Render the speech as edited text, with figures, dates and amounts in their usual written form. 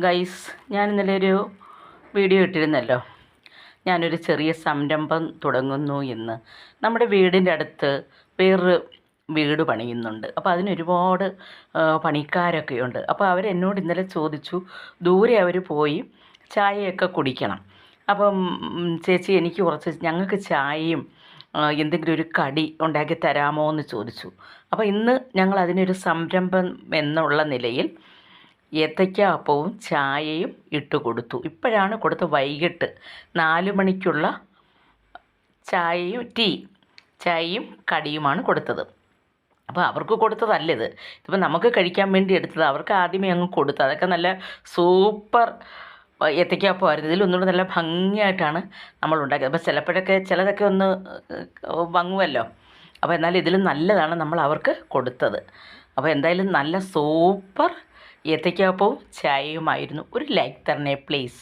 Guys, ഞാൻ ഇന്നലെ ഒരു വീഡിയോ ഇട്ടിരുന്നല്ലോ. ഞാനൊരു ചെറിയ സംരംഭം തുടങ്ങുന്നു എന്ന്. നമ്മുടെ വീടിൻ്റെ അടുത്ത് വേറൊരു വീട് പണിയുന്നുണ്ട്. അപ്പോൾ അതിനൊരുപാട് പണിക്കാരൊക്കെയുണ്ട്. അപ്പോൾ അവരെന്നോട് ഇന്നലെ ചോദിച്ചു, ദൂരെ അവർ പോയി ചായയൊക്കെ കുടിക്കണം. അപ്പം ചേച്ചി, എനിക്ക് കുറച്ച് ഞങ്ങൾക്ക് ചായയും എന്തെങ്കിലും ഒരു കടി ഉണ്ടാക്കി തരാമോ എന്ന് ചോദിച്ചു. അപ്പോൾ ഇന്ന് ഞങ്ങൾ അതിനൊരു സംരംഭം എന്നുള്ള നിലയിൽ ഏത്തയ്ക്ക അപ്പവും ചായയും ഇട്ട് കൊടുത്തു. ഇപ്പോഴാണ് കൊടുത്ത, വൈകിട്ട് 4 മണിക്കുള്ള ചായയും കടിയുമാണ് കൊടുത്തത്. അപ്പോൾ അവർക്ക് കൊടുത്തതല്ലിത്. ഇതിപ്പോൾ നമുക്ക് കഴിക്കാൻ വേണ്ടി എടുത്തത്. അവർക്ക് ആദ്യമേ അങ്ങ് കൊടുത്തു. അതൊക്കെ നല്ല സൂപ്പർ ഏത്തയ്ക്കാപ്പമായിരുന്നു. ഇതിലൊന്നുകൂടെ നല്ല ഭംഗിയായിട്ടാണ് നമ്മൾ ഉണ്ടാക്കിയത്. അപ്പോൾ ചിലപ്പോഴൊക്കെ ചിലതൊക്കെ ഒന്ന് വങ്ങുമല്ലോ. അപ്പോൾ എന്നാലും ഇതിലും നല്ലതാണ് നമ്മൾ അവർക്ക് കൊടുത്തത്. അപ്പോൾ എന്തായാലും നല്ല സൂപ്പർ ഏത്തയ്ക്കാപ്പവും ചായയുമായിരുന്നു. ഒരു ലൈക്ക് തരണേ പ്ലീസ്.